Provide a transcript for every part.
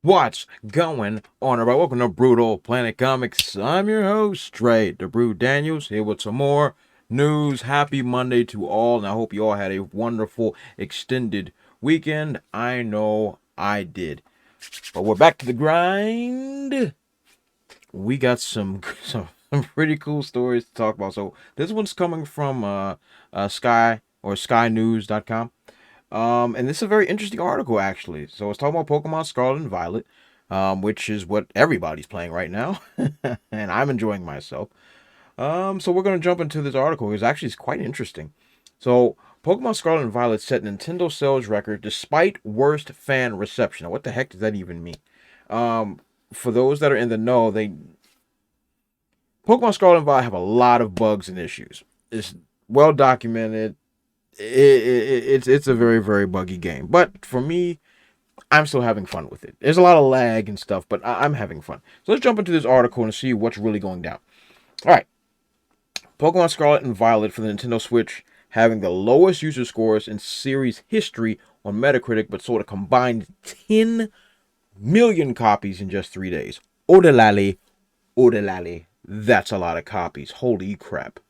What's going on, everybody? Welcome to Brutal Planet Comics. I'm your host, Trey DeBrew Daniels, here with some more news. Happy Monday to all, and I hope you all had a wonderful extended weekend. I know I did. But we're back to the grind. We got some pretty cool stories to talk about. So this one's coming from Sky or SkyNews.com. And this is a very interesting article, actually. So it's talking about Pokemon Scarlet and Violet, which is what everybody's playing right now, and I'm enjoying myself. So we're going to jump into this article because actually it's quite interesting. So Pokemon Scarlet and Violet set Nintendo sales record despite worst fan reception. Now, what the heck does that even mean? For those that are in the know, Pokemon Scarlet and Violet have a lot of bugs and issues. It's well documented. It's a very buggy game, but for me, I'm still having fun with it. There's a lot of lag and stuff, but I'm having fun. So let's jump into this article and see what's really going down. All right, Pokemon Scarlet and Violet for the Nintendo Switch having the lowest user scores in series history on Metacritic, but sold a combined 10 million copies in just 3 days. Odelale, odelale, that's a lot of copies. Holy crap!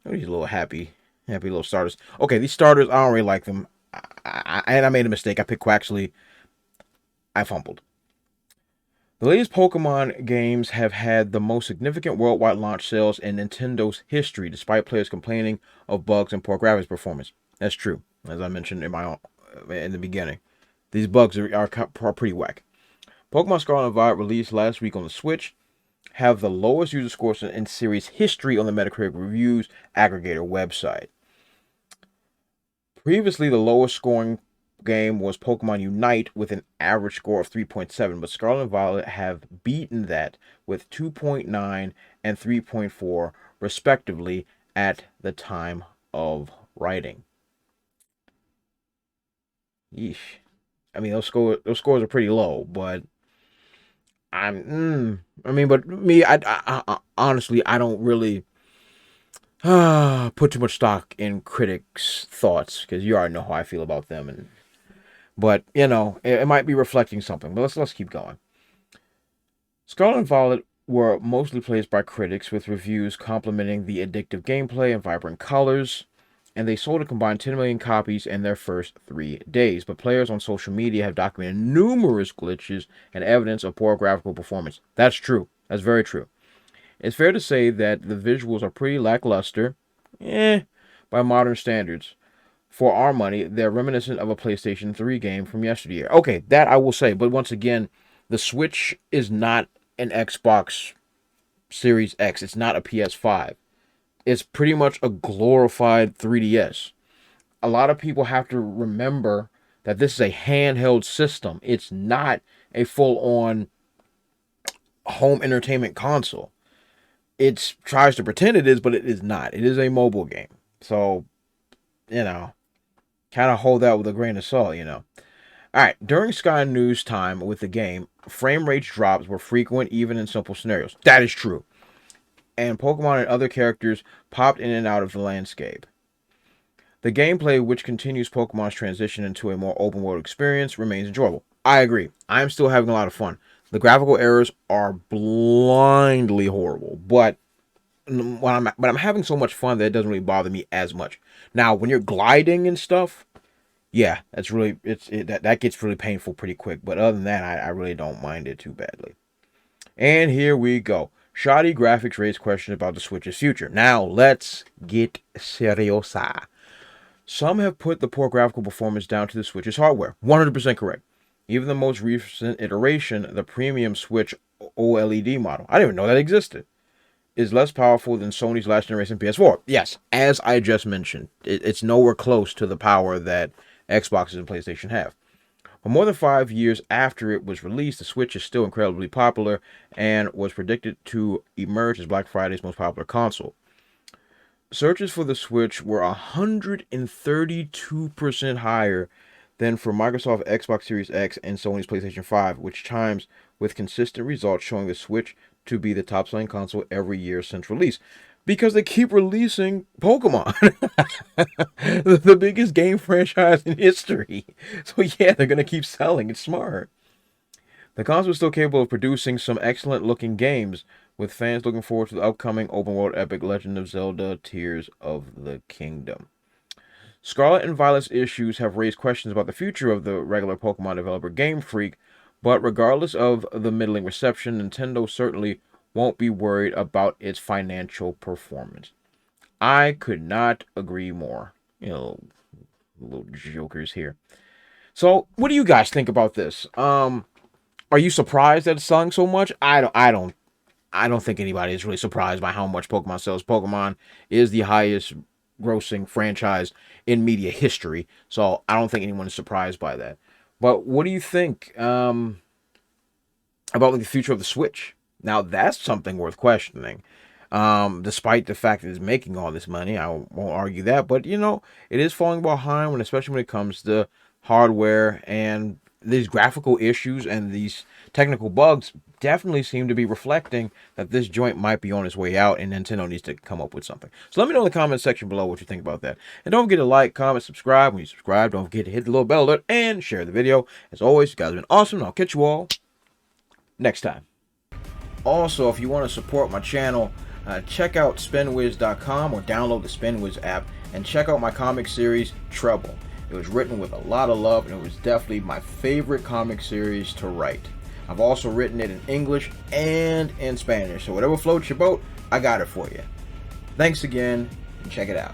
Oh, these little happy little starters. Okay, these starters, I don't really like them. And I made a mistake. I picked Quaxley. I fumbled. The latest Pokemon games have had the most significant worldwide launch sales in Nintendo's history, despite players complaining of bugs and poor graphics performance. That's true, as I mentioned in the beginning. These bugs are pretty whack. Pokemon Scarlet and Violet, released last week on the Switch, have the lowest user scores in series history on the Metacritic Reviews aggregator website. Previously, the lowest scoring game was Pokemon Unite with an average score of 3.7, but Scarlet and Violet have beaten that with 2.9 and 3.4 respectively at the time of writing. Yeesh. I mean, those scores are pretty low, but but me, I honestly, I don't really put too much stock in critics' thoughts because you already know how I feel about them, but it might be reflecting something. But let's keep going. Scarlet and Violet were mostly praised by critics, with reviews complimenting the addictive gameplay and vibrant colors, and they sold a combined 10 million copies in their first 3 days. But players on social media have documented numerous glitches and evidence of poor graphical performance. That's true. That's very true. It's fair to say that the visuals are pretty lackluster, by modern standards. For our money, they're reminiscent of a PlayStation 3 game from yesteryear. Okay, that I will say, but once again, the Switch is not an Xbox Series X. It's not a PS5. It's pretty much a glorified 3DS. A lot of people have to remember that this is a handheld system. It's not a full-on home entertainment console. It tries to pretend it is, but it is not. It is a mobile game. So, kind of hold that with a grain of salt. All right, during Sky News time with the game, frame rate drops were frequent even in simple scenarios. That is true. And Pokemon and other characters popped in and out of the landscape. The gameplay, which continues Pokemon's transition into a more open world experience, remains enjoyable. I agree. I'm still having a lot of fun. The graphical errors are blindly horrible, but I'm having so much fun that it doesn't really bother me as much. Now, when you're gliding and stuff, yeah, that gets really painful pretty quick. But other than that, I really don't mind it too badly. And here we go. Shoddy graphics raise questions about the Switch's future. Now, let's get seriosa. Some have put the poor graphical performance down to the Switch's hardware. 100% correct. Even the most recent iteration, the premium Switch OLED model, I didn't even know that existed, is less powerful than Sony's last generation PS4. Yes, as I just mentioned, it's nowhere close to the power that Xboxes and PlayStation have. But more than 5 years after it was released, the Switch is still incredibly popular and was predicted to emerge as Black Friday's most popular console. Searches for the Switch were 132% higher than for Microsoft Xbox Series X and Sony's PlayStation 5, which chimes with consistent results showing the Switch to be the top-selling console every year since release. Because they keep releasing Pokemon, the biggest game franchise in history. So yeah, they're going to keep selling. It's smart. The console is still capable of producing some excellent looking games, with fans looking forward to the upcoming open world epic Legend of Zelda Tears of the Kingdom. Scarlet and Violet's issues have raised questions about the future of the regular Pokemon developer Game Freak, but regardless of the middling reception, Nintendo certainly won't be worried about its financial performance. I could not agree more. Little jokers here. So, what do you guys think about this? Are you surprised that it's selling so much? I don't think anybody is really surprised by how much Pokemon sells. Pokemon is the highest grossing franchise in media history, so I don't think anyone is surprised by that. But what do you think about the future of the Switch? Now that's something worth questioning. Despite the fact that it's making all this money, I won't argue that. But it is falling behind especially when it comes to hardware, and these graphical issues and these technical bugs definitely seem to be reflecting that this joint might be on its way out, and Nintendo needs to come up with something. So let me know in the comment section below what you think about that. And don't forget to like, comment, subscribe. When you subscribe, don't forget to hit the little bell alert and share the video. As always, you guys have been awesome, and I'll catch you all next time. Also, if you want to support my channel, check out spinwiz.com or download the Spinwiz app and check out my comic series, Trouble. It was written with a lot of love, and it was definitely my favorite comic series to write. I've also written it in English and in Spanish, so whatever floats your boat, I got it for you. Thanks again, and check it out.